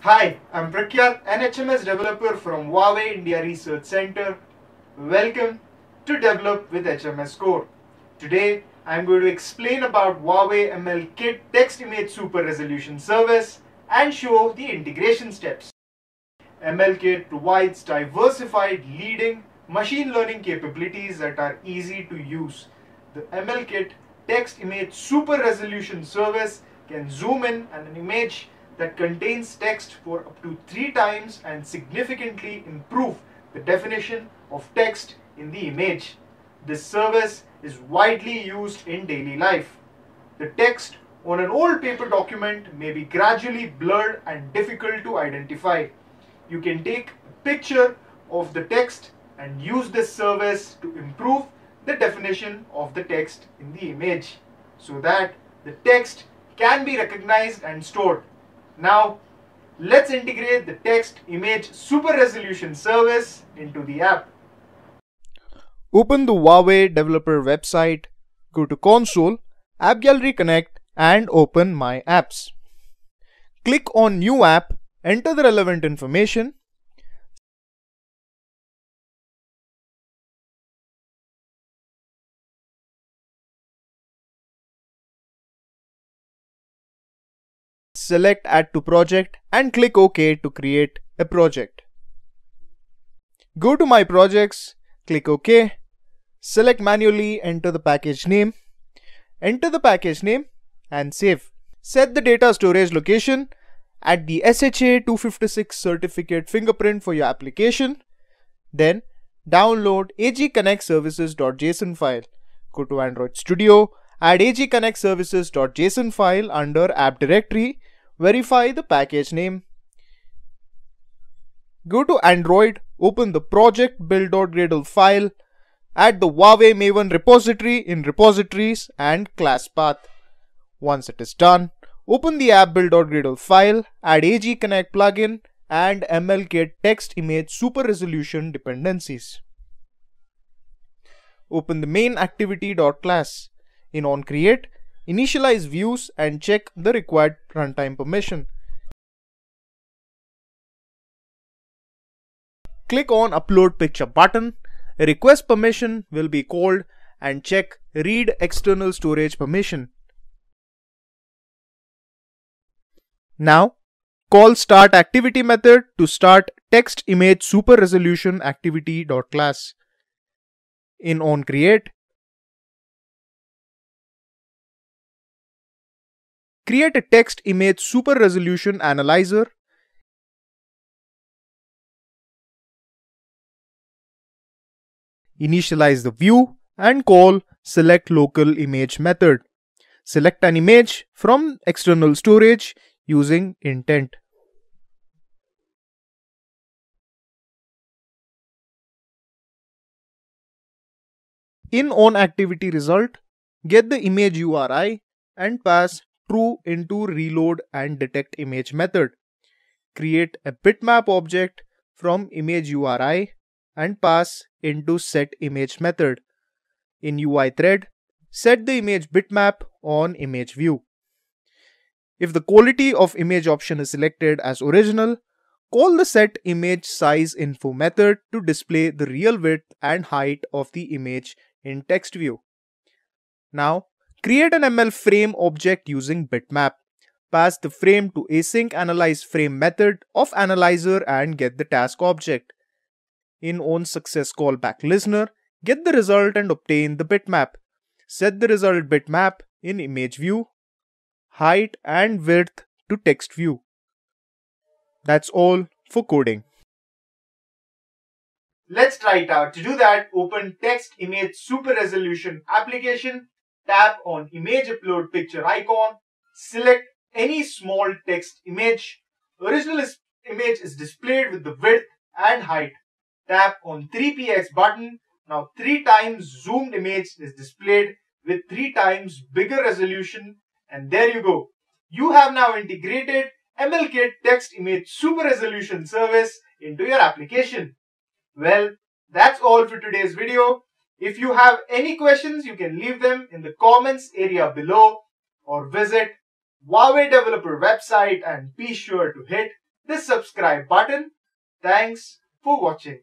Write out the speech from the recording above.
Hi, I'm Prakyat, an HMS developer from Huawei India Research Center. Welcome to Develop with HMS Core. Today, I'm going to explain about Huawei ML Kit Text Image Super Resolution Service and show the integration steps. ML Kit provides diversified leading machine learning capabilities that are easy to use. The ML Kit Text Image Super Resolution Service can zoom in on an image that contains text for up to 3 times and significantly improve the definition of text in the image. This service is widely used in daily life. The text on an old paper document may be gradually blurred and difficult to identify. You can take a picture of the text and use this service to improve the definition of the text in the image so that the text can be recognized and stored. Now, let's integrate the text image super resolution service into the app. Open the Huawei developer website, go to Console, App Gallery Connect and open My Apps. Click on New App, enter the relevant information. Select Add to Project and click OK to create a project. Go to My Projects, click OK. Select Manually, enter the package name. Enter the package name and save. Set the data storage location at the SHA 256 certificate fingerprint for your application. Then download Agconnectservices.json file. Go to Android Studio, add Agconnectservices.json file under app directory. Verify the package name. Go to Android, open the project build.gradle file, add the Huawei Maven repository in repositories and class path. Once it is done, open the app build.gradle file, add Agconnect plugin and MLKit text image super resolution dependencies. Open the main activity.class. In onCreate, initialize views and check the required runtime permission. Click on Upload Picture button. A request permission will be called and check Read External Storage Permission. Now, call Start Activity method to start text image super resolution activity.class. In onCreate, create a text image super resolution analyzer. Initialize the view and call Select Local Image method. Select an image from external storage using intent. In onActivity result, get the image URI and pass true into reload and detect image method. Create a bitmap object from image URI and pass into set image method. In UI thread, set the image bitmap on image view. If the quality of image option is selected as original, call the set image size info method to display the real width and height of the image in text view. Now, create an ML frame object using bitmap. Pass the frame to async analyze frame method of analyzer and get the task object. In onSuccess callback listener, get the result and obtain the bitmap. Set the result bitmap in image view, height and width to text view. That's all for coding. Let's try it out. To do that, open Text Image Super Resolution application, tap on Image Upload Picture icon, select any small text image. Original image is displayed with the width and height. Tap on 3px button. Now 3 times zoomed image is displayed with 3 times bigger resolution, and there you go. You have now integrated MLKit Text Image Super Resolution service into your application. Well, that's all for today's video. If you have any questions, you can leave them in the comments area below or visit Huawei developer website and be sure to hit the subscribe button. Thanks for watching.